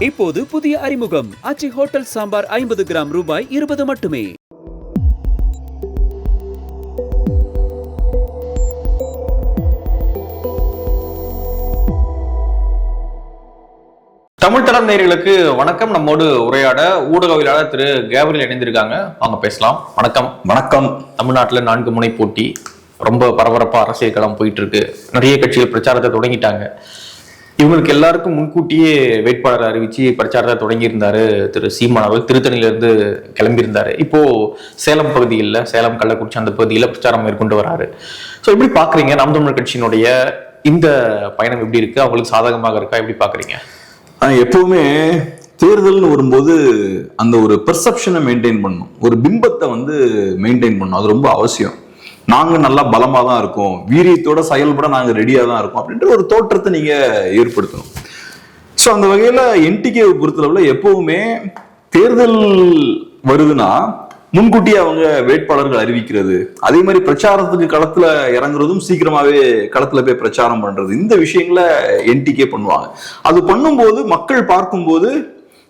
இப்போது புதிய அறிமுகம் ஆச்சி ஹோட்டல் சாம்பார் 50 கிராம் ரூபாய் 20 மட்டுமே. தமிழ் தடம் நேயர்களுக்கு வணக்கம். நம்மோடு உரையாட ஊடகவியலாளர் திரு கேப்ரியல் இணைந்திருக்காங்க. வாங்க பேசலாம். வணக்கம். வணக்கம். தமிழ்நாட்டுல 4 முனை போட்டி, ரொம்ப பரபரப்பா அரசியல் களம் போயிட்டு இருக்கு. நிறைய கட்சிகள் பிரச்சாரத்தை தொடங்கிட்டாங்க. இவங்களுக்கு எல்லாருக்கும் முன்கூட்டியே வேட்பாளர் அறிவிச்சு பிரச்சாரத்தை தொடங்கியிருந்தாரு திரு சீமான் அவர்கள். திருத்தணியிலிருந்து கிளம்பியிருந்தாரு. இப்போ சேலம் பகுதியில், சேலம் கள்ளக்குறிச்சி அந்த பகுதியில் பிரச்சாரம் மேற்கொண்டு வராரு. ஸோ எப்படி பாக்குறீங்க நாம் தமிழர் கட்சியினுடைய இந்த பயணம் எப்படி இருக்கு? அவங்களுக்கு சாதகமாக இருக்கா? எப்படி பாக்குறீங்க? எப்பவுமே தேர்தல்னு வரும்போது அந்த ஒரு பெர்செப்ஷனை மெயின்டைன் பண்ணணும், ஒரு பிம்பத்தை மெயின்டைன் பண்ணணும். அது ரொம்ப அவசியம். நாங்க நல்லா பலமா தான் இருக்கோம், வீரியத்தோட செயல்பட நாங்க ரெடியா தான் இருக்கோம் அப்படின்ற ஒரு தோற்றத்தை நீங்க ஏற்படுத்தணும். ஸோ அந்த வகையில என்டிகேவை பொறுத்தளவுல எப்பவுமே தேர்தல் வருதுன்னா முன்கூட்டியே அவங்க வேட்பாளர்கள் அறிவிக்கிறது, அதே மாதிரி பிரச்சாரத்துக்கு களத்துல இறங்குறதும் சீக்கிரமாவே களத்துல போய் பிரச்சாரம் பண்றது, இந்த விஷயங்களை என்டிகே பண்ணுவாங்க. அது பண்ணும்போது மக்கள் பார்க்கும்போது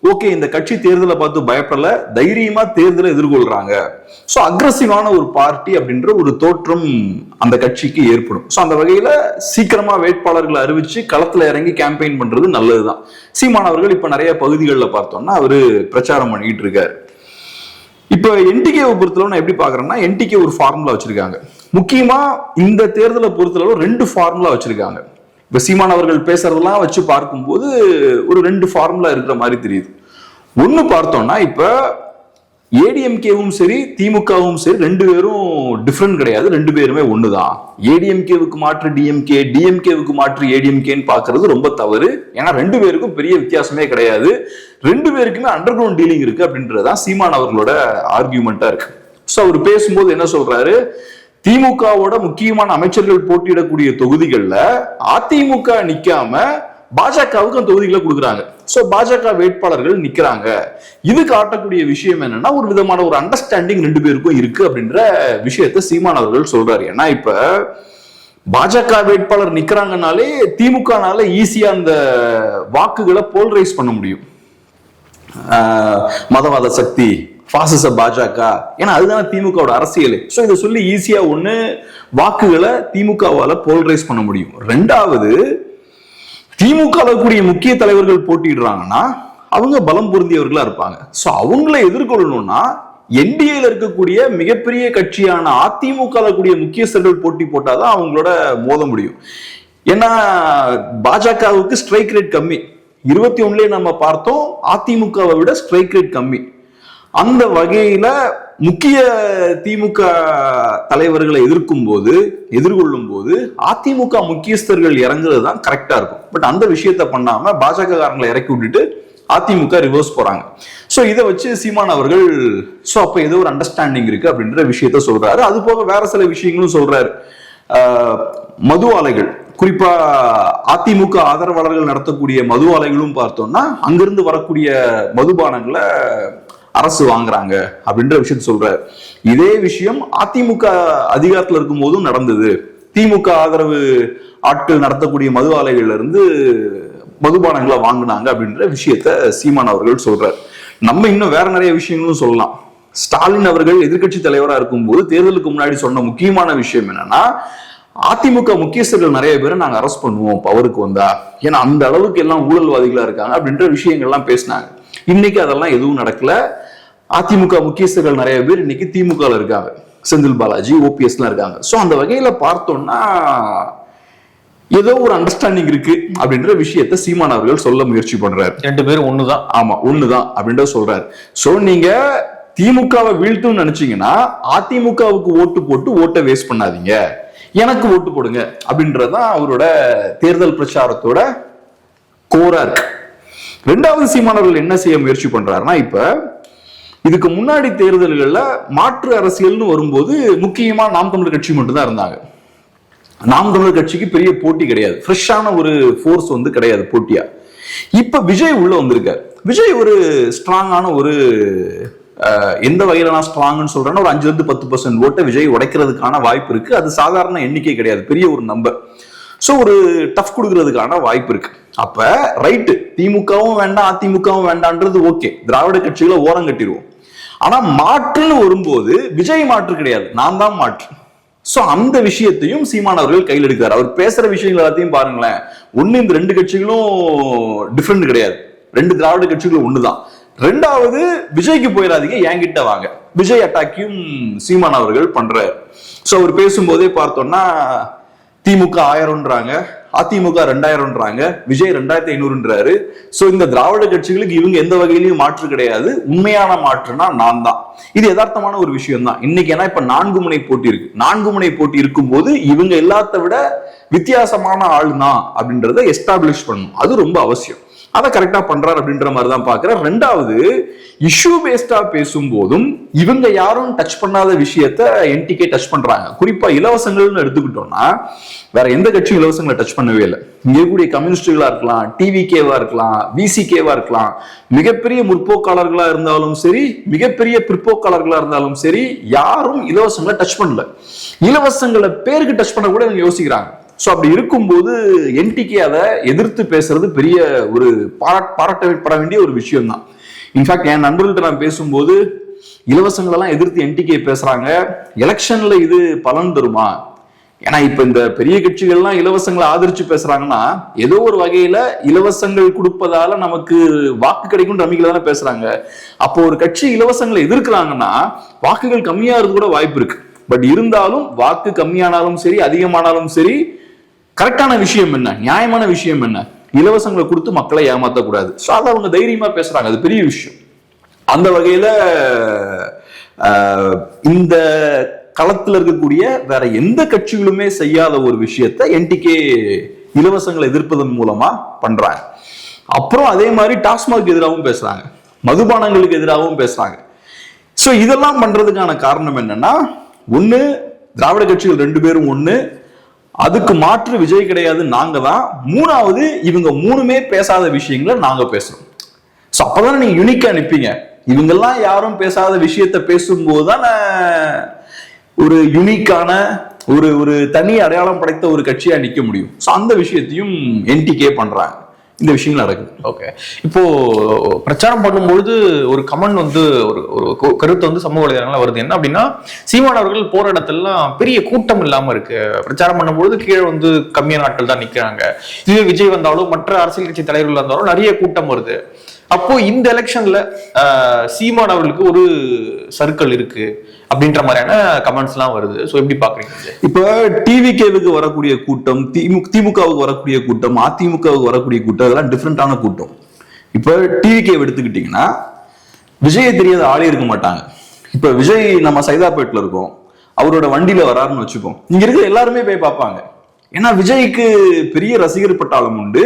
ஓகே, இந்த கட்சி தேர்தலை பார்த்து பயப்படல, தைரியமா தேர்தலை எதிர்கொள்றாங்க, ஸோ அக்ரஸிவான ஒரு பார்ட்டி அப்படின்ற ஒரு தோற்றம் அந்த கட்சிக்கு ஏற்படும். ஸோ அந்த வகையில சீக்கிரமா வேட்பாளர்களை அறிவிச்சு களத்துல இறங்கி கேம்பெயின் பண்றது நல்லதுதான். சீமான் அவர்கள் இப்ப நிறைய பகுதிகளில் பார்த்தோம்னா அவரு பிரச்சாரம் பண்ணிட்டு இருக்காரு. இப்ப என்டிகேவை பொறுத்தளவு நான் எப்படி பாக்குறேன்னா, என்டிகே ஒரு ஃபார்முலா வச்சிருக்காங்க. முக்கியமா இந்த தேர்தலை பொறுத்தளவு 2 ஃபார்முலா வச்சிருக்காங்க. இப்ப சீமான் அவர்கள் பேசுறதெல்லாம் வச்சு பார்க்கும்போது ஒரு 2 ஃபார்முலா இருக்கிற மாதிரி தெரியுது. ஒண்ணு பார்த்தோம்னா, இப்ப ஏடிஎம்கேவும் சரி திமுகவும் சரி 2 பேரும் டிஃபரெண்ட் கிடையாது, 2 பேருமே ஒண்ணுதான். ஏடிஎம்கேவுக்கு மாற்று டிஎம்கே, டிஎம்கேவுக்கு மாற்று ஏடிஎம்கேன்னு பாக்குறது ரொம்ப தவறு. ஏன்னா 2 பேருக்கும் பெரிய வித்தியாசமே கிடையாது. 2 பேருக்குமே அண்டர் கிரவுண்ட் டீலிங் இருக்கு அப்படின்றதுதான் சீமான் அவர்களோட ஆர்கியூமெண்டா இருக்கு. ஸோ அவர் பேசும்போது என்ன சொல்றாரு, திமுகவோட முக்கியமான அமைச்சர்கள் போட்டியிடக்கூடிய தொகுதிகள்ல அதிமுக நிக்காம பாஜகவுக்கு அந்த தொகுதிகளை கொடுக்குறாங்க. சோ பாஜக வேட்பாளர்கள் நிக்கிறாங்க. இது காட்டக்கூடிய விஷயம் என்னன்னா, ஒரு விதமான ஒரு அண்டர்ஸ்டாண்டிங் 2 பேருக்கும் இருக்கு அப்படின்ற விஷயத்த சீமான் அவர்கள் சொல்றாரு. ஏன்னா இப்ப பாஜக வேட்பாளர் நிக்கிறாங்கனாலே திமுகனால ஈஸியா அந்த வாக்குகளை போல்ரைஸ் பண்ண முடியும். மதவாத சக்தி, பாசிச பாஜக, ஏன்னா அதுதானே திமுகவோட அரசியல். சோ இதை சொல்லி ஈஸியா ஒண்ணு வாக்குகளை திமுகவால போல்ரைஸ் பண்ண முடியும். 2வது, திமுக கூடிய முக்கிய தலைவர்கள் போட்டிடுறாங்கன்னா அவங்க பலம் பொருந்தியவர்களா இருப்பாங்க. சோ அவங்களை எதிர்கொள்ளணும்னா என்டிஏல இருக்கக்கூடிய மிகப்பெரிய கட்சியான அதிமுக கூடிய முக்கியஸ்தர்கள் போட்டி போட்டாதான் அவங்களோட மோத முடியும். ஏன்னா பாஜகவுக்கு ஸ்ட்ரைக் ரேட் கம்மி, 21 நம்ம பார்த்தோம். அதிமுகவை விட ஸ்ட்ரைக் ரேட் கம்மி. அந்த வகையில முக்கிய திமுக தலைவர்களை எதிர்கொள்ளும் போது அதிமுக முக்கியஸ்தர்கள் இறங்குறது தான் கரெக்டா இருக்கும். பட் அந்த விஷயத்த பண்ணாம பாஜக காரங்களை இறக்கி விட்டுட்டு அதிமுக ரிவர்ஸ் போறாங்க. சோ இதை வச்சு சீமான் அவர்கள் அப்ப ஏதோ ஒரு அண்டர்ஸ்டாண்டிங் இருக்கு அப்படின்ற விஷயத்த சொல்றாரு. அது போக வேற சில விஷயங்களும் சொல்றாரு. மது ஆலைகள், குறிப்பா அதிமுக ஆதரவாளர்கள் நடத்தக்கூடிய மது ஆலைகளும் பார்த்தோம்னா அங்கிருந்து வரக்கூடிய மதுபானங்களை அரசு வாங்குறாங்க அப்படின்ற விஷயத்த சொல்றாரு. இதே விஷயம் அதிமுக அதிகாரத்தில் இருக்கும் போதும் நடந்தது. திமுக ஆதரவு ஆட்கள் நடத்தக்கூடிய மது ஆலைகள்ல இருந்து மதுபானங்களை வாங்கினாங்க அப்படின்ற விஷயத்த சீமான் அவர்கள் சொல்றாரு. நம்ம இன்னும் வேற நிறைய விஷயங்களும் சொல்லலாம். ஸ்டாலின் அவர்கள் எதிர்கட்சி தலைவராக இருக்கும்போது தேர்தலுக்கு முன்னாடி சொன்ன முக்கியமான விஷயம் என்னன்னா, அதிமுக முக்கியஸ்தர்கள் நிறைய பேரை நாங்க அரெஸ்ட் பண்ணுவோம் பவருக்கு வந்தா, ஏன்னா அந்த அளவுக்கு எல்லாம் ஊழல்வாதிகளா இருக்காங்க அப்படின்ற விஷயங்கள்லாம் பேசினாங்க. இன்னைக்கு அதெல்லாம் எதுவும் நடக்கல. அதிமுக முக்கியஸ்தர்கள் நிறைய பேர் இன்னைக்கு திமுக இருக்காங்க. செந்தில் பாலாஜி, ஓபிஎஸ் எல்லாம் இருக்காங்க. சோ அந்த வகையில பார்த்தோம்னா ஏதோ ஒரு அண்டர்ஸ்டாண்டிங் இருக்கு அப்படின்ற விஷயத்த சீமான் அவர்கள் சொல்ல முயற்சி பண்றாரு. 2 பேரும் ஒண்ணுதான். ஆமா, ஒண்ணுதான் அப்படின்ற சொல்றாரு. சோ நீங்க திமுகவை வீழ்த்தும் நினைச்சீங்கன்னா அதிமுகவுக்கு ஓட்டு போட்டு ஓட்டை வேஸ்ட் பண்ணாதீங்க, எனக்கு ஓட்டு போடுங்க அப்படின்றதான் அவரோட தேர்தல் பிரச்சாரத்தோட கோரா இருக்கு. 2வது, சீமானவர்கள் என்ன செய்ய முயற்சி பண்றாருன்னா, இப்ப இதுக்கு முன்னாடி தேர்தல்கள்ல மாற்று அரசியல்னு வரும்போது முக்கியமா நாம் தமிழர் கட்சி மட்டும்தான் இருந்தாங்க. நாம் தமிழர் கட்சிக்கு பெரிய போட்டி கிடையாது, ஃப்ரெஷ்ஷான ஒரு ஃபோர்ஸ் கிடையாது போட்டியா. இப்ப விஜய் உள்ள வந்திருக்காரு. விஜய் ஒரு ஸ்ட்ராங்கான ஒரு எந்த வகையில நான் ஸ்ட்ராங்னு சொல்றேன்னா, ஒரு 5-10% ஓட்டை விஜய் உடைக்கிறதுக்கான வாய்ப்பு இருக்கு. அது சாதாரண எண்ணிக்கை கிடையாது, பெரிய ஒரு நம்பர். ஸோ ஒரு டஃப் கொடுக்கறதுக்கான வாய்ப்பு இருக்கு. அப்ப ரைட்டு, திமுகவும் வேண்டாம் அதிமுகவும் வேண்டான்றது ஓகே, திராவிட கட்சிகளை ஓரம் கட்டிடுவோம். ஆனா மாற்றுன்னு வரும்போது விஜய் மாற்று கிடையாது, நான் தான் மாற்று. சோ அந்த விஷயத்தையும் சீமான் அவர்கள் கையில் எடுக்கிறார். அவர் பேசுற விஷயங்கள் எல்லாத்தையும் பாருங்களேன், ஒண்ணு இந்த ரெண்டு கட்சிகளும் டிஃபரெண்ட் கிடையாது, ரெண்டு திராவிட கட்சிகளும் ஒண்ணுதான். ரெண்டாவது, விஜய்க்கு போயிடாதீங்க, என்கிட்ட வாங்க, விஜய் அட்டாக்கையும் சீமான் அவர்கள் பண்றாரு. சோ அவர் பேசும்போதே பார்த்தோம்னா திமுக 1000ன்றாங்க, அதிமுக 2000ன்றாங்க, விஜய் 2500ன்றாரு. சோ இந்த திராவிட கட்சிகளுக்கு இவங்க எந்த வகையிலையும் மாற்று கிடையாது, உண்மையான மாற்றுனா நான் தான். இது யதார்த்தமான ஒரு விஷயம் தான் இன்னைக்கு. ஏன்னா இப்ப 4 முனை போட்டி இருக்கு. 4 முனை போட்டி இருக்கும்போது இவங்க எல்லாத்த விட வித்தியாசமான ஆள் தான் அப்படின்றத எஸ்டாப்ளிஷ் பண்ணணும், அது ரொம்ப அவசியம். அதை கரெக்டா பண்றாரு அப்படின்ற மாதிரி தான் பாக்குறேன். ரெண்டாவது, இஷ்யூ பேஸ்டா பேசும்போதும் இவங்க யாரும் டச் பண்ணாத விஷயத்த என்டிகே டச் பண்றாங்க. குறிப்பா இலவசங்கள்னு எடுத்துக்கிட்டோம்னா வேற எந்த கட்சியும் இலவசங்களை டச் பண்ணவே இல்லை. இங்க இருக்கக்கூடிய கம்யூனிஸ்டுகளா இருக்கலாம், டிவிகேவா இருக்கலாம், விசிகேவா இருக்கலாம், மிகப்பெரிய முற்போக்காளர்களா இருந்தாலும் சரி, மிகப்பெரிய பிற்போக்காளர்களா இருந்தாலும் சரி, யாரும் இலவசங்களை டச் பண்ணல. இலவசங்களை பேருக்கு டச் பண்ண கூட இவங்க யோசிக்கிறாங்க. சோ அப்படி இருக்கும்போது என்டிகே அதை எதிர்த்து பேசுறது பெரிய ஒரு பாராட்டப்பட வேண்டிய ஒரு விஷயம் தான். இன்ஃபேக்ட் என் நண்பர்கள்ட்ட நான் பேசும்போது இலவசங்கள் எல்லாம் எதிர்த்து என்டிகே பேசுறாங்க, எலெக்ஷன்ல இது பலன் தருமா? ஏன்னா இப்ப இந்த பெரிய கட்சிகள்லாம் இலவசங்களை ஆதரிச்சு பேசுறாங்கன்னா ஏதோ ஒரு வகையில இலவசங்கள் கொடுப்பதால நமக்கு வாக்கு கிடைக்கும் நம்பிக்கையில தானே பேசுறாங்க. அப்போ ஒரு கட்சி இலவசங்களை எதிர்க்கிறாங்கன்னா வாக்குகள் கம்மியாகிறது கூட வாய்ப்பு இருக்கு. பட் இருந்தாலும் வாக்கு கம்மியானாலும் சரி அதிகமானாலும் சரி, கரெக்டான விஷயம் என்ன, நியாயமான விஷயம் என்ன, இலவசங்களை கொடுத்து மக்களை ஏமாத்தக்கூடாது. ஸோ அதை அவங்க தைரியமா பேசுறாங்க, அது பெரிய விஷயம். அந்த வகையில இந்த களத்தில் இருக்கக்கூடிய வேற எந்த கட்சிகளுமே செய்யாத ஒரு விஷயத்தை என்டிகே இலவசங்களை எதிர்ப்பதன் மூலமா பண்றாங்க. அப்புறம் அதே மாதிரி டாஸ்மாக் எதிராகவும் பேசுறாங்க, மதுபானங்களுக்கு எதிராகவும் பேசுறாங்க. ஸோ இதெல்லாம் பண்றதுக்கான காரணம் என்னன்னா, ஒண்ணு திராவிட கட்சிகள் 2 பேரும் ஒண்ணு, அதுக்கு மாற்று விஜய் கிடையாது, நாங்க தான். மூணாவது, இவங்க மூணுமே பேசாத விஷயங்களை நாங்க பேசுறோம். சோ அப்பதானே நீங்க யூனிக்கா நிப்பீங்க. இவங்கெல்லாம் யாரும் பேசாத விஷயத்த பேசும்போதுதான் ஒரு யூனிக்கான ஒரு தனி அடையாளம் படைத்த ஒரு கட்சியா நிக்க முடியும். சோ அந்த விஷயத்தையும் என்டிகே பண்றாங்க, இந்த விஷயங்கள் நடக்குது. ஓகே, இப்போ பிரச்சாரம் பண்ணும்பொழுது ஒரு கமெண்ட் வந்து ஒரு கருத்து வந்து சமூக வலைதளங்கள்ல வருது. என்ன அப்படின்னா, சீமான் அவர்கள் போற இடத்துலலாம் பெரிய கூட்டம் இல்லாம இருக்கு, பிரச்சாரம் பண்ணும்பொழுது கீழே வந்து கம்மியான நாட்கள் தான் நிக்கிறாங்க. இதுவே விஜய் வந்தாலும் மற்ற அரசியல் கட்சி தலைவர்கள் வந்தாலும் நிறைய கூட்டம் வருது. அப்போ இந்த எலெக்ஷன்ல சீமான் அவர்களுக்கு ஒரு சர்க்கிள் இருக்கு அப்படின்ற மாதிரியான கமெண்ட்ஸ் எல்லாம் வருது. சோ எப்படி பாக்குறீங்க? இப்ப டிவிகேவுக்கு வரக்கூடிய கூட்டம், திமுகவுக்கு வரக்கூடிய கூட்டம், அதிமுகவுக்கு வரக்கூடிய கூட்டம், அதெல்லாம் டிஃப்ரெண்டான கூட்டம். இப்ப டிவிகே எடுத்துக்கிட்டீங்கன்னா விஜயை தெரியாத ஆளே இருக்க மாட்டாங்க. இப்ப விஜய் நம்ம சைதாப்பேட்ல இருக்கோம், அவரோட வண்டியில வராருன்னு வச்சுப்போம், இங்க இருக்கிற எல்லாருமே போய் பார்ப்பாங்க. ஏன்னா விஜய்க்கு பெரிய ரசிகர் பட்டாளம் உண்டு.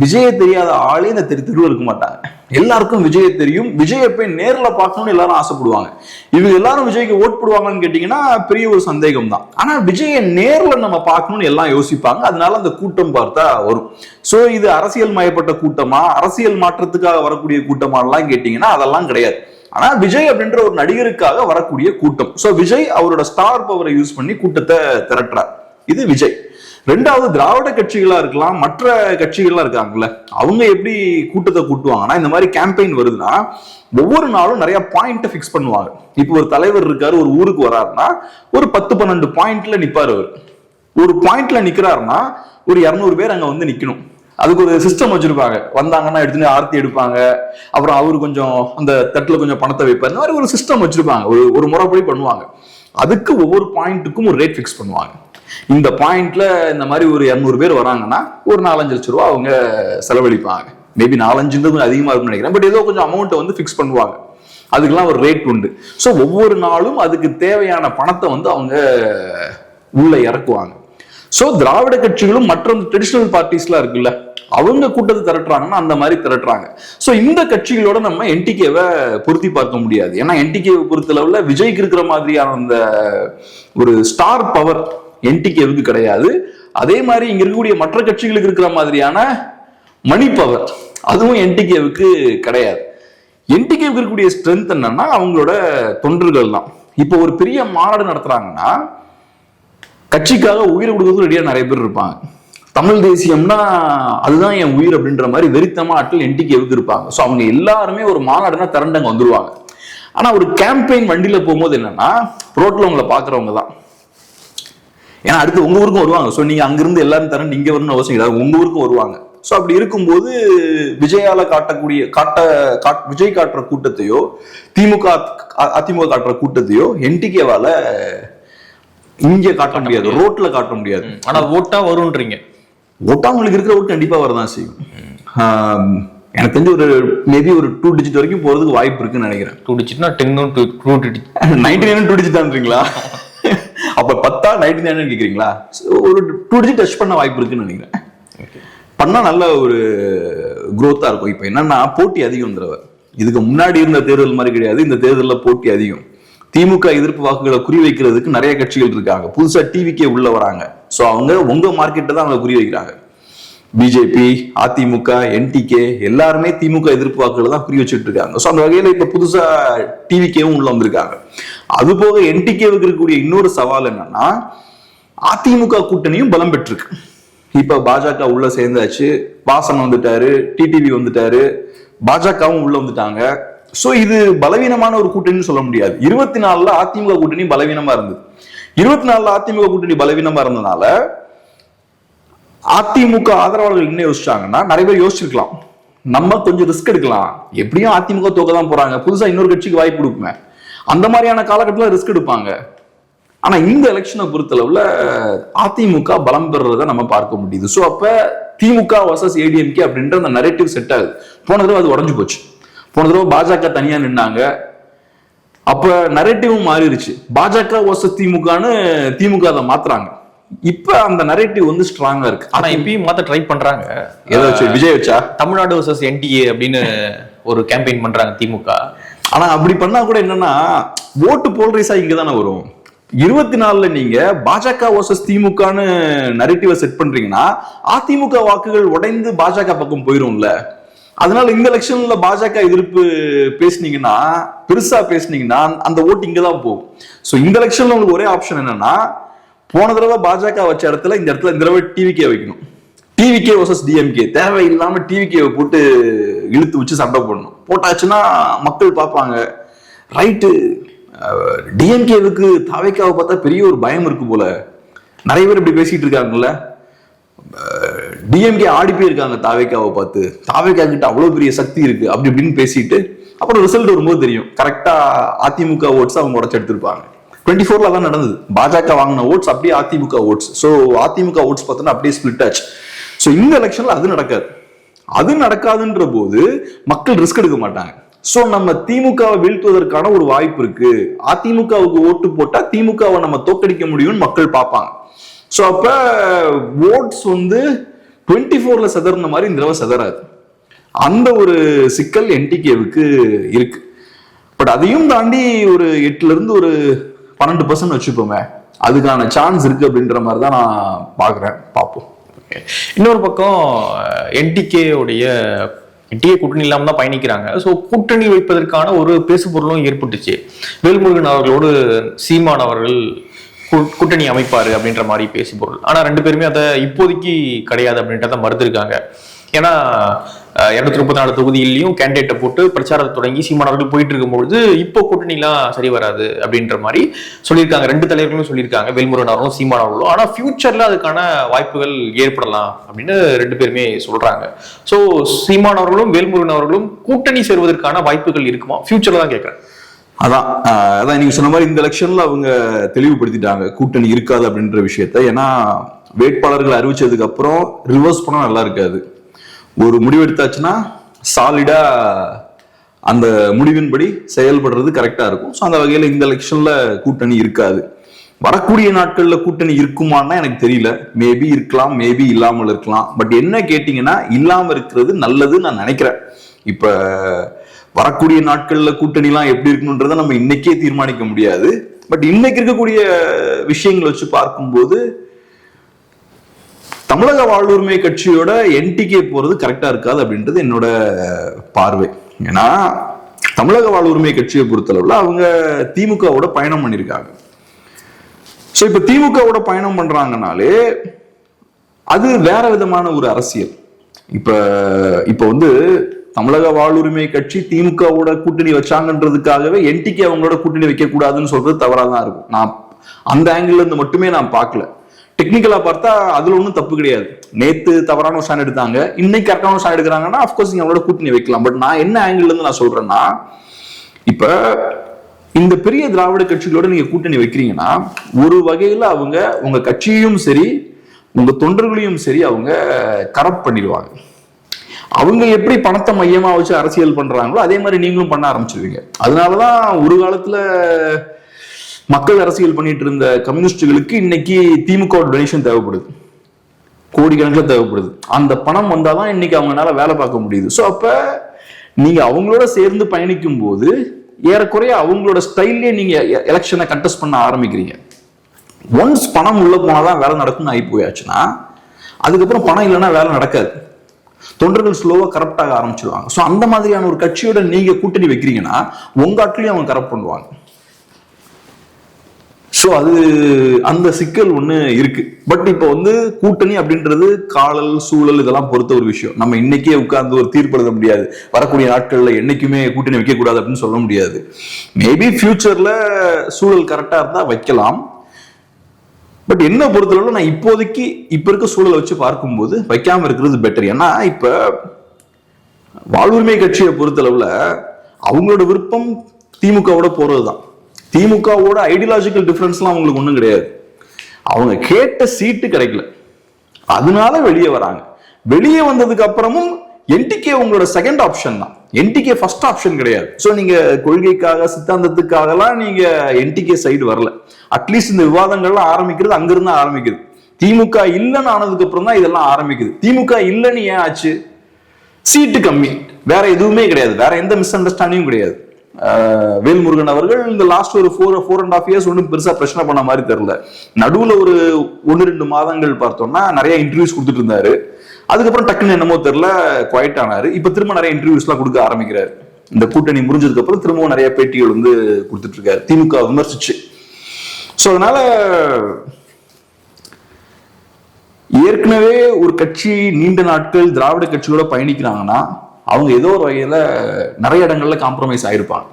விஜயை தெரியாத ஆளே இந்த தெருவில் இருக்க மாட்டாங்க. எல்லாருக்கும் விஜயை தெரியும். விஜயை போய் நேர்ல பார்க்கணும்னு எல்லாரும் ஆசைப்படுவாங்க. இவங்க எல்லாரும் விஜய்க்கு ஓட் போடுவாங்கன்னு கேட்டீங்கன்னா பெரிய ஒரு சந்தேகம் தான். ஆனா விஜயை நேர்ல நம்ம பார்க்கணும்னு எல்லாம் யோசிப்பாங்க. அதனால அந்த கூட்டம் பார்த்தா வரும். சோ இது அரசியல் மயப்பட்ட கூட்டமா, அரசியல் மாற்றத்துக்காக வரக்கூடிய கூட்டமாலாம் கேட்டீங்கன்னா அதெல்லாம் கிடையாது. ஆனா விஜய் அப்படின்ற ஒரு நடிகருக்காக வரக்கூடிய கூட்டம். சோ விஜய் அவரோட ஸ்டார் பவரை யூஸ் பண்ணி கூட்டத்தை திரட்டுறார். இது விஜய். ரெண்டாவது, திராவிட கட்சிகளா இருக்கலாம், மற்ற கட்சிகள்லாம் இருக்காங்கல்ல, அவங்க எப்படி கூட்டத்தை கூட்டுவாங்கன்னா, இந்த மாதிரி கேம்பெயின் வருதுன்னா ஒவ்வொரு நாளும் நிறைய பாயிண்ட் பிக்ஸ் பண்ணுவாங்க. இப்போ ஒரு தலைவர் இருக்காரு, ஒரு ஊருக்கு வராருன்னா ஒரு 10-12 பாயிண்ட்ல நிப்பாரு. அவர் ஒரு பாயிண்ட்ல நிக்கிறாருன்னா ஒரு 200 பேர் அங்க வந்து நிக்கணும். அதுக்கு ஒரு சிஸ்டம் வச்சிருப்பாங்க. வந்தாங்கன்னா எடுத்துன்னு ஆர்த்தி எடுப்பாங்க, அப்புறம் அவரு கொஞ்சம் அந்த தட்டுல கொஞ்சம் பணத்தை வைப்பாரு. இந்த மாதிரி ஒரு சிஸ்டம் வச்சிருப்பாங்க, ஒரு முறைப்படி பண்ணுவாங்க. அதுக்கு ஒவ்வொரு பாயிண்ட்டுக்கும் ஒரு ரேட் பிக்ஸ் பண்ணுவாங்க. இந்த பாயிண்ட்ல இந்த மாதிரி ஒரு 200 பேர் வராங்கன்னா ஒரு 4-5 லட்சம் ரூபா அவங்க செலவழிப்பாங்க. மேபி 4-5 அதிகமா இருக்குன்னு நினைக்கிறேன். பட் ஏதோ கொஞ்சம் அமௌண்ட் வந்து பிக்ஸ் பண்ணுவாங்க. அதுக்கெல்லாம் ஒரு ரேட் உண்டு. ஸோ ஒவ்வொரு நாளும் அதுக்கு தேவையான பணத்தை வந்து அவங்க உள்ள இறக்குவாங்க. ஸோ திராவிட கட்சிகளும் மற்ற ட்ரெடிஷனல் பார்ட்டிஸ்லாம் இருக்குல்ல, அவங்க கூட்டத்தை திரட்டுறாங்கன்னா அந்த மாதிரி திரட்டுறாங்க. ஸோ இந்த கட்சிகளோட நம்ம என்டிகேவை பொருத்தி பார்க்க முடியாது. ஏன்னா என்டிகேவை பொறுத்தளவுல விஜய்க்கு இருக்கிற மாதிரியான அந்த ஒரு ஸ்டார் பவர் என்டிகேவுக்கு கிடையாது. அதே மாதிரி இங்க இருக்கக்கூடிய மற்ற கட்சிகளுக்கு இருக்கிற மாதிரியான மணி பவர் அதுவும் என்டிகேவுக்கு கிடையாது. என்டிகேவுக்கு இருக்கக்கூடிய ஸ்ட்ரென்த் என்னன்னா அவங்களோட தொண்டர்கள் தான். இப்போ ஒரு பெரிய மாநாடு நடத்துறாங்கன்னா கட்சிக்காக உயிரை கொடுக்கறதுக்கு ரெடியா நிறைய பேர் இருப்பாங்க. தமிழ் தேசியம்னா அதுதான் என் உயிர் அப்படின்ற மாதிரி வெறித்தமா ஆட்கள் என்டிகேவுக்கு இருப்பாங்க. ஸோ அவங்க எல்லாருமே ஒரு மாநாடுனா திரண்டங்க வந்துருவாங்க. ஆனா ஒரு கேம்பெயின் வண்டியில போகும்போது என்னன்னா ரோட்ல உங்களை பாக்குறவங்க தான். ஏன்னா அடுத்து உங்க ஊருக்கும் வருவாங்க. ஸோ நீங்க அங்கிருந்து எல்லாரும் திரண்டு இங்க வரணும்னு அவசியம் கிடையாது, உங்க ஊருக்கும் வருவாங்க. ஸோ அப்படி இருக்கும்போது விஜயால விஜய் காட்டுற கூட்டத்தையோ அதிமுக காட்டுற கூட்டத்தையோ என்டிகேவால இங்க காட்ட முடியாது, ரோட்ல காட்ட முடியாது. ஆனா ஓட்டா வரும்ன்றீங்க. ஓட்டா உங்களுக்கு இருக்கிற ஓட்டு கண்டிப்பா வரதான் செய்யும். எனக்கு தெரிஞ்சு ஒரு மேபி ஒரு 2 டிஜிட் வரைக்கும் போறதுக்கு வாய்ப்பு இருக்குன்னு நினைக்கிறேன். 2 டிஜிட்னா 10 2 டிஜிட் 99 2 டிஜிட் தான்றீங்களா? அப்ப 10 99 கேக்குறீங்களா? ஒரு 2 டிஜிட் டச் பண்ண வாய்ப்பு இருக்குன்னு நினைக்கிறேன். பண்ணா நல்ல ஒரு குரோத்தா இருக்கும். இப்ப என்னன்னா போட்டி அதிகம். இதுக்கு முன்னாடி இருந்த தேர்தல் மாதிரி கிடையாது, இந்த தேர்தலில் போட்டி அதிகம். திமுக எதிர்ப்பு வாக்குகளை குறி வைக்கிறதுக்கு நிறைய கட்சிகள் இருக்காங்க. புதுசா டிவிக்கே உள்ள வராங்க. ஸோ அவங்க உங்க மார்க்கெட்டை தான் அவங்க குறி வைக்கிறாங்க. பிஜேபி, அதிமுக, என்டிகே எல்லாருமே திமுக எதிர்ப்பு வாக்குகளை தான் குறி வச்சுட்டு இருக்காங்க. ஸோ அந்த வகையில இப்ப புதுசா டிவிக்கேவும் உள்ள வந்திருக்காங்க. அது போக என்டிகேவுக்கு இருக்கக்கூடிய இன்னொரு சவால் என்னன்னா அதிமுக கூட்டணியும் பலம் பெற்றிருக்கு. இப்ப பாஜக உள்ள சேர்ந்தாச்சு, வாசன் வந்துட்டாரு, டிடிவி வந்துட்டாரு, பாஜகவும் உள்ள வந்துட்டாங்க. சோ இது பலவீனமான ஒரு கூட்டணின்னு சொல்ல முடியாது. 24ல அதிமுக கூட்டணி பலவீனமா இருந்தது. 24ல அதிமுக கூட்டணி பலவீனமா இருந்ததுனால அதிமுக ஆதரவாளர்கள் என்ன யோசிச்சாங்கன்னா, நிறைய பேர் யோசிச்சிருக்கலாம், நம்ம கொஞ்சம் ரிஸ்க் எடுக்கலாம், எப்படியும் அதிமுக தோக்க தான் போறாங்க, புதுசா இன்னொரு கட்சிக்கு வாய்ப்பு கொடுப்போமே, அந்த மாதிரியான காலகட்டத்தில் ரிஸ்க் எடுப்பாங்க. ஆனா இந்த எலெக்ஷனை பொறுத்தளவுல அதிமுக பலம் பெறுறதை நம்ம பார்க்க முடியுது. ஸோ அப்ப திமுக வர்சஸ் ஏடிஎம்கே அப்படின்ற அந்த நரேட்டிவ் செட் ஆகுது. போன தடவை அது உடஞ்சு போச்சு. போன தடவை பாஜக தனியா நின்னாங்க, அப்ப நரேட்டிவும் மாறிடுச்சு. பாஜக வர்சஸ் திமுகன்னு திமுக அதை மாத்துறாங்க. இப்ப அந்த நரேட்டிவ் வந்து ஸ்ட்ராங்கா இருக்கு. ஆனா இப்பயும் மாத்த ட்ரை பண்றாங்க. ஏதாச்சும் விஜய் வச்சா தமிழ்நாடு வர்சஸ் என்டிஏ அப்படின்னு ஒரு கேம்பெயின் பண்றாங்க திமுக. ஆனா அப்படி பண்ணா கூட என்னன்னா ஓட்டு போல்ரைஸா இங்கதானே வரும். 24ல நீங்க பாஜக வர்சஸ் திமுகன்னு நரேட்டிவ செட் பண்றீங்கன்னா அதிமுக வாக்குகள் உடைந்து பாஜக பக்கம் போயிரும்ல. அதனால இந்த எலெக்ஷன்ல பாஜக எதிர்ப்பு பேசுனீங்கன்னா, பெருசா பேசுனீங்கன்னா அந்த ஓட்டு இங்கதான் போகும். சோ இந்த எலெக்ஷன்ல உங்களுக்கு ஒரே ஆப்ஷன் என்னன்னா, போன தடவை பாஜக வச்ச இடத்துல இந்த தடவை டிவிகே வைக்கணும். டிவிகே வர்சஸ் டிஎம்கே தேவையில்லாம டிவிகே போட்டு இழுத்து வச்சு சண்டை போடணும். போட்டாச்சுன்னா மக்கள் பார்ப்பாங்க, ரைட்டு டிஎம்கேவுக்கு தாவேக்காவை பார்த்தா பெரிய ஒரு பயம் இருக்கு போல, நிறைய பேர் இப்படி பேசிட்டு இருக்காங்கல்ல. டிஎம்கே ஆடி போயிருக்காங்க தாவேக்காவை பார்த்து, தாவேக்கா கிட்ட அவ்வளவு பெரிய சக்தி இருக்கு அப்படி இப்படின்னு பேசிட்டு அப்புறம் ரிசல்ட் வரும்போது தெரியும் கரெக்டா அதிமுக ஓட்ஸ் அவங்க உடச்சு எடுத்திருப்பாங்க. 24ல தான் நடந்தது. பாஜக வாங்கின ஓட்ஸ் அப்படியே அதிமுக ஓட்ஸ். ஸோ அதிமுக ஓட்ஸ் பார்த்தோன்னா அப்படியே ஸ்பிளிட் ஆச்சு. ஸோ இந்த எலெக்ஷன்ல அது நடக்காது. அது நடக்காதுன்ற போது மக்கள் ரிஸ்க் எடுக்க மாட்டாங்க. சோ நம்ம திமுகவை வீழ்த்துவதற்கான ஒரு வாய்ப்பு இருக்கு, அதிமுகவுக்கு ஓட்டு போட்டா திமுகவை நம்ம தோக்கடிக்க முடியும்னு மக்கள் பார்ப்பாங்க. சோ அப்ப ஓட்ஸ் வந்து 24ல செதறின மாதிரி இந்த தடவை செதறாது. அந்த ஒரு சிக்கல் என்டிகேவுக்கு இருக்கு. பட் அதையும் தாண்டி ஒரு 8ல இருந்து ஒரு 12% வச்சுப்போமே, அதுக்கான சான்ஸ் இருக்கு அப்படின்ற மாதிரி தான் நான் பாக்குறேன். பார்ப்போம். இன்னொரு பக்கம் என்டிகே கூட்டணி இல்லாம தான் பயணிக்கிறாங்க. ஸோ கூட்டணி வைப்பதற்கான ஒரு பேசுபொருளும் ஏற்பட்டுச்சு. வேல்முருகன் அவர்களோடு சீமான் அவர்கள் கூட்டணி அமைப்பாரு அப்படின்ற மாதிரி பேசுபொருள். ஆனா 2 பேருமே அதை இப்போதைக்கு கிடையாது அப்படின்றத மறுத்திருக்காங்க. ஏன்னா 234 தொகுதியிலையும் கேண்டிடேட்டை போட்டு பிரச்சாரத்தை தொடங்கி சீமானவர்கள் போயிட்டு இருக்கும்பொழுது இப்போ கூட்டணிலாம் சரி வராது அப்படின்ற மாதிரி சொல்லியிருக்காங்க. 2 தலைவர்களும் சொல்லியிருக்காங்க, வேல்முருகன் அவர்களும் சீமான் அவர்களும். ஆனா ஃபியூச்சர்ல அதுக்கான வாய்ப்புகள் ஏற்படலாம் அப்படின்னு 2 பேருமே சொல்றாங்க. ஸோ சீமான் அவர்களும் வேல்முருகன் அவர்களும் கூட்டணி சேருவதற்கான வாய்ப்புகள் இருக்குமா ஃபியூச்சர்ல தான் கேட்கிறேன். அதான் நீங்க சொன்ன மாதிரி இந்த எலெக்ஷன்ல அவங்க தெளிவுபடுத்திட்டாங்க கூட்டணி இருக்காது அப்படின்ற விஷயத்த. ஏன்னா வேட்பாளர்கள் அறிவிச்சதுக்கு அப்புறம் ரிவர்ஸ் பண்ணா நல்லா இருக்காது. ஒரு முடிவெடுத்தாச்சுன்னா சாலிடா அந்த முடிவின்படி செயல்படுறது கரெக்டா இருக்கும். ஸோ அந்த வகையில இந்த எலெக்ஷன்ல கூட்டணி இருக்காது. வரக்கூடிய நாட்கள்ல கூட்டணி இருக்குமான்னா எனக்கு தெரியல. மேபி இருக்கலாம், மேபி இல்லாமல் இருக்கலாம். பட் என்ன கேட்டீங்கன்னா இல்லாம இருக்கிறது நல்லது நான் நினைக்கிறேன். இப்ப வரக்கூடிய நாட்கள்ல கூட்டணி எல்லாம் எப்படி இருக்கணும்ன்றத நம்ம இன்னைக்கே தீர்மானிக்க முடியாது. பட் இன்னைக்கு இருக்கக்கூடிய விஷயங்களை வச்சு பார்க்கும்போது தமிழக வாழ்வுரிமை கட்சியோட என்டிகே போறது கரெக்டா இருக்காது அப்படின்றது என்னோட பார்வை. ஏன்னா தமிழக வாழ்வுரிமை கட்சியை பொறுத்தளவுல அவங்க திமுகவோட பயணம் பண்ணியிருக்காங்க. ஸோ இப்ப திமுகவோட பயணம் பண்றாங்கனாலே அது வேற விதமான ஒரு அரசியல். இப்ப இப்ப வந்து தமிழக வாழ்வுரிமை கட்சி திமுகவோட கூட்டணி வச்சாங்கன்றதுக்காகவே என்டிகே அவங்களோட கூட்டணி வைக்க கூடாதுன்னு சொல்றது தவறாதான் இருக்கும். நான் அந்த ஆங்கிள் இருந்து மட்டுமே நான் பார்க்கல. டெக்னிக்கலா பார்த்தா அதுல ஒன்றும் தப்பு கிடையாது. நேத்து தவறான ஒரு ஸ்டாண்ட் எடுத்தாங்க, இன்னைக்கு கரெக்டான ஒரு ஸ்டாண்ட் எடுக்கிறாங்கன்னா அப்கோர்ஸ் நீங்க அவங்களோட கூட்டணி வைக்கலாம். பட் நான் என்ன ஆங்கிள் இருந்து நான் சொல்றேன்னா, இப்ப இந்த பெரிய திராவிட கட்சிகளோட நீங்க கூட்டணி வைக்கிறீங்கன்னா ஒரு வகையில அவங்க உங்க கட்சியையும் சரி உங்க தொண்டர்களையும் சரி அவங்க கரப்ட் பண்ணிடுவாங்க. அவங்க எப்படி பணத்தை மையமா வச்சு அரசியல் பண்றாங்களோ அதே மாதிரி நீங்களும் பண்ண ஆரம்பிச்சிருவீங்க. அதனாலதான் ஒரு காலத்துல மக்கள் அரசியல் பண்ணிட்டு இருந்த கம்யூனிஸ்டுகளுக்கு இன்னைக்கு திமுக டொனேஷன் தேவைப்படுது, கோடிக்கணக்கில் தேவைப்படுது. அந்த பணம் வந்தாதான் இன்னைக்கு அவங்களால வேலை பார்க்க முடியுது. ஸோ அப்ப நீங்க அவங்களோட சேர்ந்து பயணிக்கும் போது ஏறக்குறைய அவங்களோட ஸ்டைல்லே நீங்க எலெக்ஷனை கண்டெஸ்ட் பண்ண ஆரம்பிக்கிறீங்க. ஒன்ஸ் பணம் உள்ள போனாதான் வேலை நடக்கும்னு ஆகி போயாச்சுன்னா அதுக்கப்புறம் பணம் இல்லைன்னா வேலை நடக்காது. தொண்டர்கள் ஸ்லோவா கரப்ட் ஆக ஆரம்பிச்சிருவாங்க. ஸோ அந்த மாதிரியான ஒரு கட்சியோட நீங்க கூட்டணி வைக்கிறீங்கன்னா உங்க ஆட்களையும் அவங்க கரப்ட் பண்ணுவாங்க. ஸோ அது அந்த சிக்கல் ஒண்ணு இருக்கு. பட் இப்போ வந்து கூட்டணி அப்படின்றது காலல் சூழல் இதெல்லாம் பொறுத்த ஒரு விஷயம். நம்ம இன்னைக்கே உட்கார்ந்து ஒரு தீர்ப்பு எழுத முடியாது, வரக்கூடிய நாட்கள்ல என்னைக்குமே கூட்டணி வைக்க கூடாது அப்படின்னு சொல்ல முடியாது. மேபி ஃபியூச்சர்ல சூழல் கரெக்டா இருந்தா வைக்கலாம். பட் என்ன பொறுத்தளவு நான் இப்போதைக்கு இப்ப இருக்க சூழலை வச்சு பார்க்கும்போது வைக்காம இருக்கிறது பெட்டர். ஏன்னா இப்ப வாழ்வுரிமை கட்சியை பொறுத்தளவுல அவங்களோட விருப்பம் திமுகவோட போறதுதான். திமுகவோட ஐடியாலஜிக்கல் டிஃபரன்ஸ்லாம் அவங்களுக்கு ஒன்றும் கிடையாது. அவங்க கேட்ட சீட்டு கிடைக்கல, அதனால வெளியே வராங்க. வெளியே வந்ததுக்கு அப்புறமும் என்டிகே உங்களோட செகண்ட் ஆப்ஷன் தான், என்டிகே ஃபர்ஸ்ட் ஆப்ஷன் கிடையாது. ஸோ நீங்க கொள்கைக்காக சித்தாந்தத்துக்காகலாம் நீங்க என்டிகே சைடு வரல. அட்லீஸ்ட் இந்த விவாதங்கள்லாம் ஆரம்பிக்கிறது அங்கிருந்து ஆரம்பிக்குது. திமுக இல்லைன்னு ஆனதுக்கு அப்புறம் தான் இதெல்லாம் ஆரம்பிக்குது. திமுக இல்லைன்னு ஏன் ஆச்சு? சீட்டு கம்மி, வேற எதுவுமே கிடையாது, வேற எந்த மிஸ் அண்டர்ஸ்டாண்டிங்கும் கிடையாது. வேல்முருகன் அவர்கள் இந்த லாஸ்ட் ஒரு 4.5 years ஒன்றும் பெருசா பிரச்சனை பண்ண மாதிரி தெரியல. நடுவுல ஒரு 1-2 மாதங்கள் பார்த்தோம்னா நிறைய இன்டர்வியூஸ் கொடுத்துட்டு இருந்தாரு. அதுக்கப்புறம் டக்குன்னு என்னமோ தெரியல குவைட் ஆனாரு. இப்ப திரும்ப நிறைய இன்டர்வியூஸ் எல்லாம் கொடுக்க ஆரம்பிக்கிறாரு. இந்த கூட்டணி முடிஞ்சதுக்கு அப்புறம் திரும்பவும் நிறைய பேட்டிகள் வந்து கொடுத்துட்டு இருக்காரு திமுக விமர்சிச்சு. சோ அதனால ஏற்கனவே ஒரு கட்சி நீண்ட நாட்கள் திராவிட கட்சியோட பயணிக்கிறாங்கன்னா அவங்க ஏதோ ஒரு வகையில நிறைய இடங்கள்ல காம்ப்ரமைஸ் ஆயிருப்பாங்க.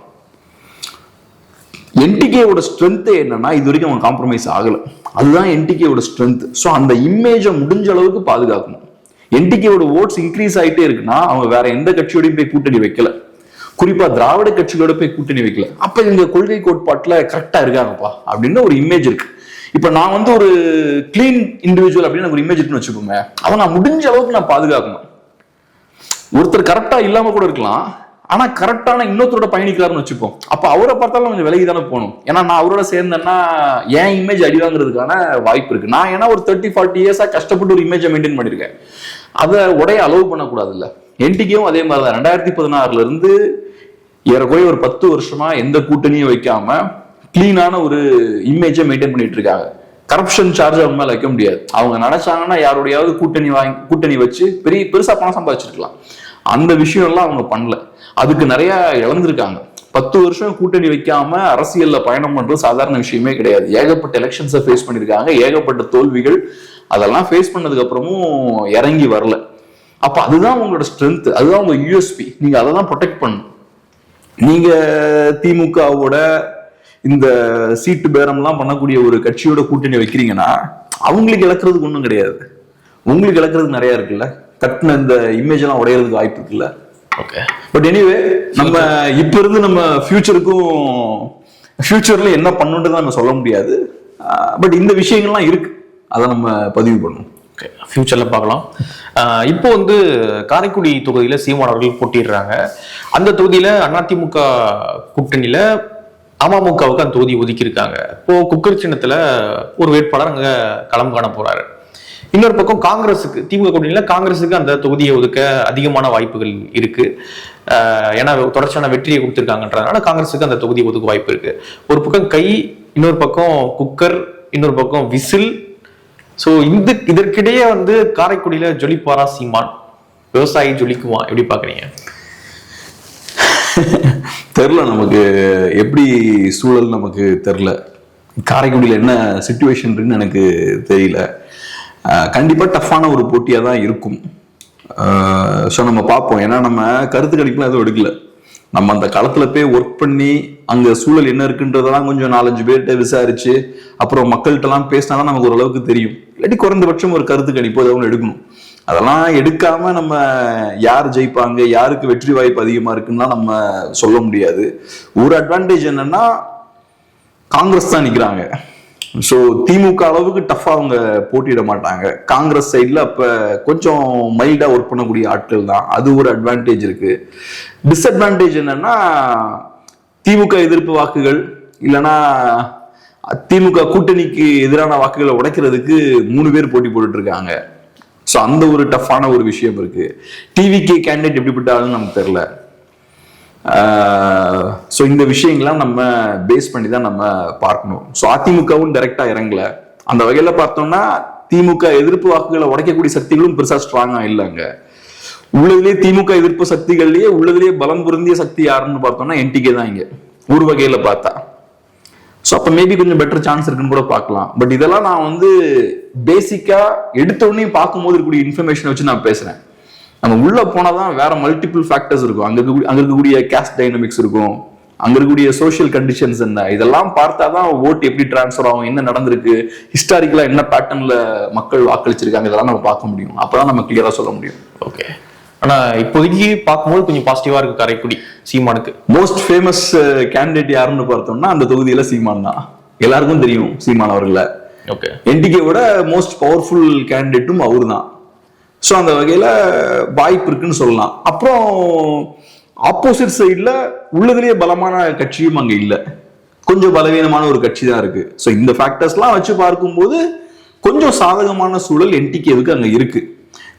என்டிகேவோட ஸ்ட்ரென்த் என்னன்னா இது வரைக்கும் அவங்க காம்ப்ரமைஸ் ஆகல. அதுதான் என்டிகேவோட ஸ்ட்ரென்த். ஸோ அந்த இமேஜை முடிஞ்ச அளவுக்கு பாதுகாக்கணும். என்டிகேவோட ஓட்ஸ் இன்க்ரீஸ் ஆகிட்டே இருக்குன்னா அவங்க வேற எந்த கட்சியோடையும் போய் கூட்டணி வைக்கல, குறிப்பா திராவிட கட்சிகளோட போய் கூட்டணி வைக்கல. அப்ப இந்த கொள்கை கோட்பாட்டுல கரெக்டா இருக்காங்கப்பா அப்படின்னு ஒரு இமேஜ் இருக்கு. இப்ப நான் வந்து ஒரு கிளீன் இண்டிவிஜுவல் அப்படின்னு ஒரு இமேஜ் இருக்குன்னு வச்சுக்கோங்க, அதை நான் முடிஞ்ச அளவுக்கு நான் பாதுகாக்கணும். ஒருத்தர் கரெக்டா இல்லாம கூட இருக்கலாம், ஆனா கரெக்டான இன்னொருத்தரோட பயணிக்கிறாருன்னு வச்சுப்போம். அப்ப அவரை பார்த்தாலும் கொஞ்சம் விலகி தானே போகணும். ஏன்னா நான் அவரோட சேர்ந்தேன்னா என் இமேஜ் அடிவாங்கிறதுக்கான வாய்ப்பு இருக்கு. நான் ஏன்னா ஒரு 30-40 years கஷ்டப்பட்டு ஒரு இமேஜை மெயின்டைன் பண்ணிருக்கேன், அதை உடைய அலோவ் பண்ணக்கூடாது இல்ல. என்டிகேவும் அதே மாதிரிதான் 2016 இருந்து ஏறக்குறைய ஒரு 10 வருஷமா எந்த கூட்டணியும் வைக்காம கிளீனான ஒரு இமேஜை மெயின்டைன் பண்ணிட்டு இருக்காங்க. கரப்ஷன் சார்ஜ் அவங்க மேல வைக்க முடியாது. அவங்க நினைச்சாங்கன்னா யாரோடையாவது கூட்டணி வச்சு பெருசா பணம் சம்பாதிச்சிருக்கலாம். அந்த விஷயம் எல்லாம் அவங்க பண்ணல. அதுக்கு நிறைய இழந்திருக்காங்க. 10 வருஷம் கூட்டணி வைக்காம அரசியல்ல பயணம் பண்றது சாதாரண விஷயமே கிடையாது. ஏகப்பட்ட எலெக்ஷன்ஸை ஃபேஸ் பண்ணிருக்காங்க, ஏகப்பட்ட தோல்விகள். அதெல்லாம் ஃபேஸ் பண்ணதுக்கு அப்புறமும் இறங்கி வரல. அப்ப அதுதான் உங்களோட ஸ்ட்ரென்த், அதுதான் உங்க யூஎஸ்பி. நீங்க அதை தான் ப்ரொடெக்ட் பண்ணணும். நீங்க திமுகவோட இந்த சீட்டு பேரம்லாம் பண்ணக்கூடிய ஒரு கட்சியோட கூட்டணி வைக்கிறீங்கன்னா அவங்களுக்கு இழக்கிறதுக்கு ஒன்றும் கிடையாது, உங்களுக்கு இழக்கிறதுக்கு நிறைய இருக்குல்ல. கட்டின இந்த இமேஜ் எல்லாம் உடையறதுக்கு வாய்ப்பு இருக்குல்ல. ஓகே, பட் எனிவே நம்ம இப்ப இருந்து நம்ம ஃபியூச்சர்ல என்ன பண்ணுன்றதை நம்ம சொல்ல முடியாது. பட் இந்த விஷயங்கள்லாம் இருக்கு, அதை நம்ம பதிவு பண்ணணும். ஃபியூச்சர்ல பார்க்கலாம். இப்போ வந்து காரைக்குடி தொகுதியில சீமான் அவர்கள் போட்டிடுறாங்க. அந்த தொகுதியில அதிமுக கூட்டணியில அமமுகவுக்கு அந்த தொகுதி ஒதுக்கி இருக்காங்க. இப்போ குக்கர் சின்னத்துல ஒரு வேட்பாளர் அங்க களம் காண போறாரு. இன்னொரு பக்கம் காங்கிரஸுக்கு, திமுக கூட்டணியில காங்கிரஸுக்கு அந்த தொகுதியை ஒதுக்க அதிகமான வாய்ப்புகள் இருக்கு. ஏன்னா தொடர்ச்சியான வெற்றியை கொடுத்திருக்காங்கன்றதுனால காங்கிரஸுக்கு அந்த தொகுதியை ஒதுக்க வாய்ப்பு இருக்கு. ஒரு பக்கம் கை, இன்னொரு பக்கம் குக்கர், இன்னொரு பக்கம் விசில். ஸோ இதற்கிடையே வந்து காரைக்குடியில ஜொலிப்பாரா சீமான்? விவசாயி ஜொலிக்குமா? எப்படி பாக்குறீங்க? தெரில, நமக்கு எப்படி சூழல் நமக்கு தெரில. காரைக்குடியில் என்ன சிச்சுவேஷன் இருக்குன்னு எனக்கு தெரியல. கண்டிப்பா டஃப்பான ஒரு போட்டியா தான் இருக்கும். ஸோ நம்ம பார்ப்போம். ஏன்னா நம்ம கருத்து கணிப்புலாம் எதுவும் எடுக்கல. நம்ம அந்த களத்துல போய் ஒர்க் பண்ணி அங்க சூழல் என்ன இருக்குன்றதெல்லாம் கொஞ்சம் 4-5 பேர்கிட்ட விசாரிச்சு அப்புறம் மக்கள்கிட்ட எல்லாம் பேசினாதான் நமக்கு ஓரளவுக்கு தெரியும். இல்லாட்டி குறைந்தபட்சம் ஒரு கருத்து கணிப்பு ஏதாவது எடுக்கணும். அதெல்லாம் எடுக்காம நம்ம யார் ஜெயிப்பாங்க, யாருக்கு வெற்றி வாய்ப்பு அதிகமா இருக்குன்னா நம்ம சொல்ல முடியாது. ஒரு அட்வான்டேஜ் என்னன்னா காங்கிரஸ் தான் நிக்கிறாங்க. ஸோ திமுக அளவுக்கு டஃபா அவங்க போட்டியிட மாட்டாங்க. காங்கிரஸ் சைட்ல அப்ப கொஞ்சம் மைல்டா ஒர்க் பண்ணக்கூடிய ஆட்கள் தான். அது ஒரு அட்வான்டேஜ் இருக்கு. டிஸ்அட்வான்டேஜ் என்னன்னா திமுக எதிர்ப்பு வாக்குகள் இல்லைன்னா திமுக கூட்டணிக்கு எதிரான வாக்குகளை உடைக்கிறதுக்கு 3 பேர் போட்டி போட்டுட்டு இருக்காங்க. ஸோ அந்த ஒரு டஃப்பான ஒரு விஷயம் இருக்கு. டிவிகே கேண்டிடேட் எப்படிப்பட்ட ஆளுன்னு நமக்கு தெரியல. ஸோ இந்த விஷயங்கள்லாம் நம்ம பேஸ் பண்ணி தான் நம்ம பார்க்கணும். ஸோ அதிமுகவும் டைரக்டா இறங்கல. அந்த வகையில பார்த்தோம்னா திமுக எதிர்ப்பு வாக்குகளை உடைக்கக்கூடிய சக்திகளும் பெருசா ஸ்ட்ராங்கா இல்லைங்க. உள்ளதுலேயே திமுக எதிர்ப்பு சக்திகள்லயே உள்ளதுலேயே பலம் பொருந்திய சக்தி யாருன்னு பார்த்தோம்னா என்டிகே தான் இங்க ஒரு வகையில பார்த்தா. ஸோ அப்ப மேபி கொஞ்சம் பெட்டர் சான்ஸ் இருக்குன்னு கூட பார்க்கலாம். பட் இதெல்லாம் நான் வந்து பேசிக்கா எடுத்த உடனே பார்க்கும்போது இருக்கக்கூடிய இன்ஃபர்மேஷன் வச்சு நான் பேசுறேன். நம்ம உள்ள போனாதான் வேற மல்டிபிள் ஃபேக்டர்ஸ் இருக்கும். அங்க இருக்கக்கூடிய கேஸ்ட் டைனமிக்ஸ் இருக்கும், அங்க இருக்கக்கூடிய சோசியல் கண்டிஷன்ஸ் என்ன, இதெல்லாம் பார்த்தாதான் ஓட்டு எப்படி டிரான்ஸ்ஃபர் ஆகும், என்ன நடந்திருக்கு, ஹிஸ்டாரிக்கலா என்ன பேட்டர்ன்ல மக்கள் வாக்களிச்சிருக்காங்க, இதெல்லாம் நம்ம பார்க்க முடியும். அப்பதான் நம்ம கிளியரா சொல்ல முடியும். ஓகே. ஆனா இப்போதைக்கு பார்க்கும்போது கொஞ்சம் பாசிட்டிவா இருக்கு காரைக்குடி சீமானுக்கு. மோஸ்ட் ஃபேமஸ் கேண்டிடேட் யாருன்னு பார்த்தோம்னா அந்த தொகுதியில சீமான் தான். எல்லாருக்கும் தெரியும் சீமான் அவர்களை. ஓகே. என்டிகேவோட மோஸ்ட் பவர்ஃபுல் கேண்டிடேட்டும் அவரு தான். ஸோ அந்த வகையில வாய்ப்பு இருக்குன்னு சொல்லலாம். அப்புறம் ஆப்போசிட் சைட்ல உள்ளதுலேயே பலமான கட்சியும் அங்க இல்லை, கொஞ்சம் பலவீனமான ஒரு கட்சி தான் இருக்கு. ஸோ இந்த ஃபேக்டர்ஸ்லாம் வச்சு பார்க்கும்போது கொஞ்சம் சாதகமான சூழல் என்டிகேவுக்கு அங்க இருக்கு.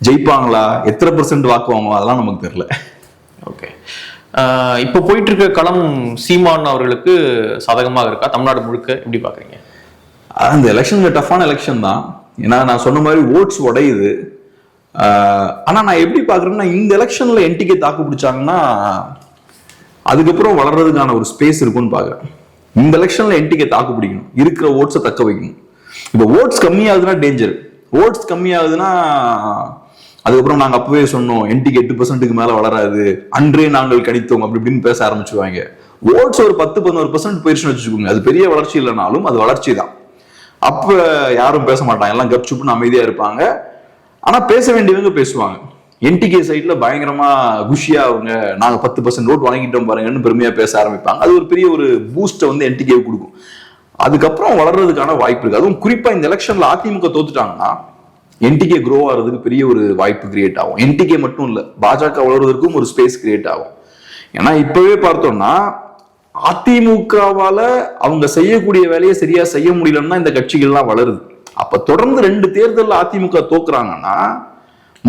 ஜெயிப்பாங்களா, எத்தனை % வாக்கு வாங்குவோம் அதெல்லாம் நமக்கு தெரியல. ஓகே. இப்போ போயிட்டு இருக்க களம் சீமான் அவர்களுக்கு சாதகமாக இருக்கா? தமிழ்நாடு முழுக்க எப்படி பாக்குறீங்க? அந்த எலெக்ஷன் டஃப்பான எலெக்ஷன் தான். ஏன்னா நான் சொன்ன மாதிரி ஓட்ஸ் உடையுது. ஆனா நான் எப்படி பாக்குறேன்னா இந்த எலெக்ஷன்ல என்டிகே தாக்கு பிடிச்சாங்கன்னா அதுக்கப்புறம் வளர்றதுக்கான ஒரு ஸ்பேஸ் இருக்கும்னு பாக்குறேன். இந்த எலெக்ஷன்ல என்டிகே தாக்கு பிடிக்கணும், இருக்கிற ஓட்ஸை தக்க வைக்கணும். இப்போ ஓட்ஸ் கம்மியாகுதுன்னா டேஞ்சர். ஓட்ஸ் கம்மியாகுதுன்னா அதுக்கப்புறம் நாங்க அப்பவே சொன்னோம் என்டிகே 8% மேல வளராது, அன்றே நாங்கள் கணித்தோம் அப்படி இப்படின்னு பேச ஆரம்பிச்சுவாங்க. ஓட்ஸ் ஒரு 10-11% போயிருச்சுன்னு வச்சுக்கோங்க, அது பெரிய வளர்ச்சி இல்லைனாலும் அது வளர்ச்சி தான். அப்ப யாரும் பேச மாட்டாங்க, எல்லாம் கப்சுப்புன்னு அமைதியா இருப்பாங்க. ஆனா பேச வேண்டியவங்க பேசுவாங்க. என்டிகே சைட்ல பயங்கரமா குஷியா அவங்க நாங்க 10% ஓட் வாங்கிட்டோம் பாருங்கன்னு பெருமையா பேச ஆரம்பிப்பாங்க. அது ஒரு பெரிய ஒரு பூஸ்ட வந்து என்டிகே கொடுக்கும். அதுக்கப்புறம் வளர்றதுக்கான வாய்ப்பு இருக்கு. அதுவும் குறிப்பா இந்த எலெக்ஷன்ல அதிமுக தோத்துட்டாங்கன்னா என்டிகே க்ரோ ஆகிறதுக்கு பெரிய ஒரு வாய்ப்பு கிரியேட் ஆகும். என்டிகே மட்டும் இல்ல, பாஜக வளர்றதுக்கும் ஒரு ஸ்பேஸ் கிரியேட் ஆகும். ஏன்னா இப்பவே பார்த்தோம்னா அதிமுகவால அவங்க செய்யக்கூடிய வேலையை சரியா செய்ய முடியலன்னா இந்த கட்சிகள்லாம் வளருது. அப்ப தொடர்ந்து 2 தேர்தல் அதிமுக தோக்குறாங்கன்னா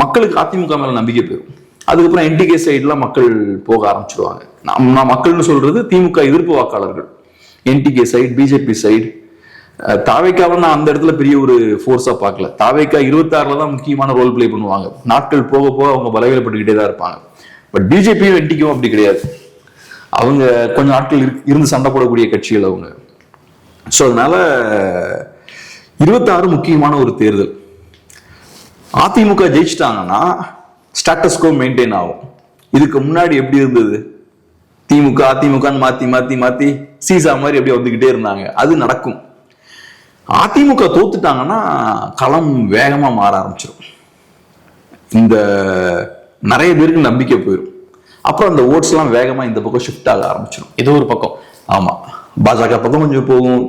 மக்களுக்கு அதிமுக மேல நம்பிக்கை போயிடும். அதுக்கப்புறம் என்டிகே சைட்ல மக்கள் போக ஆரம்பிச்சிருவாங்க. நான் மக்கள்னு சொல்றது திமுக எதிர்ப்பு வாக்காளர்கள். என்டிகே சைடு, பிஜேபி சைடு, தாவேக்காவை நான் அந்த இடத்துல பெரிய ஒரு ஃபோர்ஸா பார்க்கல. தாவேக்கா 26ல தான் முக்கியமான ரோல் பிளே பண்ணுவாங்க. நாட்கள் போக போக அவங்க பலவீனப்பட்டுக்கிட்டே தான் இருப்பாங்க. பட் பிஜேபியும் என்டிக்கும் அப்படி கிடையாது. அவங்க கொஞ்சம் நாட்கள் இருந்து சண்டை போடக்கூடிய கட்சிகள் அவங்க. ஸோ அதனால 26 முக்கியமான ஒரு தேர்தல். அதிமுக ஜெயிச்சிட்டாங்கன்னா ஸ்டேட்டஸ் கோ மெயின்டைன் ஆகும். இதுக்கு முன்னாடி எப்படி இருந்தது? திமுக அதிமுகன்னு மாத்தி மாத்தி மாத்தி சீசா மாதிரி எப்படி வந்துகிட்டே இருந்தாங்க. அது நடக்கும். அதிமுக தோத்துட்டாங்கன்னா களம் வேகமா மாற ஆரம்பிச்சிடும். இந்த நிறைய பேருக்கு நம்பிக்கை போயிடும். அப்புறம் அந்த ஓட்ஸ் எல்லாம் வேகமா இந்த பக்கம் ஷிஃப்ட் ஆக ஆரம்பிச்சிடும். இது ஒரு பக்கம். ஆமா, பாஜக பக்கம் கொஞ்சம் போகும்,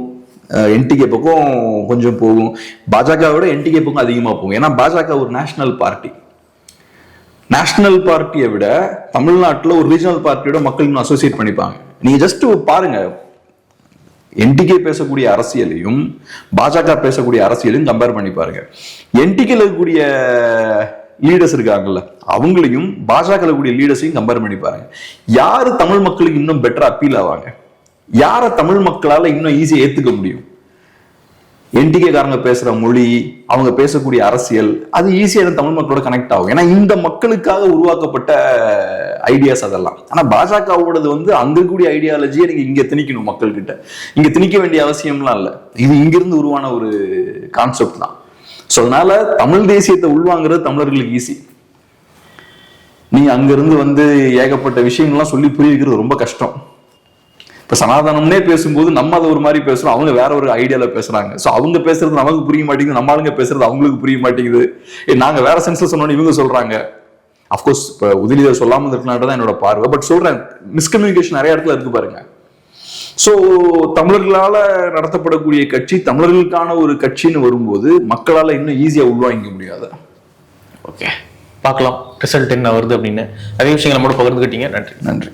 என்டிகே பக்கம் கொஞ்சம் போகும். பாஜகவோட என்டிகே பக்கம் அதிகமா போகும். ஏன்னா பாஜக ஒரு நேஷனல் பார்ட்டி. நேஷனல் பார்ட்டியை விட தமிழ்நாட்டில் ஒரு ரீஜனல் பார்ட்டியோட மக்கள் இன்னும் அசோசியேட் பண்ணிப்பாங்க. நீங்க ஜஸ்ட் பாருங்க, என்டிகே பேசக்கூடிய அரசியலையும் பாஜக பேசக்கூடிய அரசியலையும் கம்பேர் பண்ணி பாருங்க. என்டிகேல இருக்கக்கூடிய லீடர்ஸ் இருக்காங்கல்ல, அவங்களையும் பாஜக இருக்கக்கூடிய லீடர்ஸையும் கம்பேர் பண்ணி பாருங்க. யாரு தமிழ் மக்களுக்கு இன்னும் பெட்டரா அப்பீல் ஆவாங்க? யார தமிழ் மக்களால இன்னும் ஈஸியா ஏத்துக்க முடியும்? என்டிகே காரங்க பேசுற மொழி, அவங்க பேசக்கூடிய அரசியல், அது ஈஸியா தமிழ் மக்களோட கனெக்ட் ஆகும். ஏன்னா இந்த மக்களுக்காக உருவாக்கப்பட்ட ஐடியாஸ் அதெல்லாம். ஆனா பாஜகவோடது வந்து அங்க இருக்கக்கூடிய ஐடியாலஜியை நீங்க இங்க திணிக்கணும் மக்கள் கிட்ட. இங்க திணிக்க வேண்டிய அவசியம்லாம் இல்லை. இது இங்கிருந்து உருவான ஒரு கான்செப்ட் தான். ஸோ அதனால தமிழ் தேசியத்தை உள்வாங்கிறது தமிழர்களுக்கு ஈஸி. நீங்க அங்கிருந்து வந்து ஏகப்பட்ட விஷயங்கள்லாம் சொல்லி புரிய வைக்கிறது ரொம்ப கஷ்டம். இப்ப சனாதனம்னே பேசும்போது நம்ம அதை ஒரு மாதிரி பேசுறோம், அவங்க வேற ஒரு ஐடியால பேசுறாங்க. ஸோ அவங்க பேசுறது நமக்கு புரிய மாட்டேங்குது, நம்ம ஆளுங்க பேசுறது அவங்களுக்கு புரிய மாட்டேங்குது. நாங்க வேற சென்ஸ்ல சொன்னோன்னு இவங்க சொல்றாங்க. அப்கோர்ஸ் இப்ப உதயநிதி சொல்லாம இருக்கலான்றதான் என்னோட பார்வை. பட் சொல்றேன், மிஸ்கம்யூனிகேஷன் நிறைய இடத்துல இருக்கு பாருங்க. சோ தமிழர்களால நடத்தப்படக்கூடிய கட்சி தமிழர்களுக்கான ஒரு கட்சின்னு வரும்போது மக்களால இன்னும் ஈஸியா உள்வாங்கிக்க முடியாது. ஓகே, பார்க்கலாம் ரிசல்ட் என்ன வருது அப்படின்னு. நிறைய விஷயங்கள் நம்மளோட பகிர்ந்துக்கிட்டீங்க. நன்றி. நன்றி.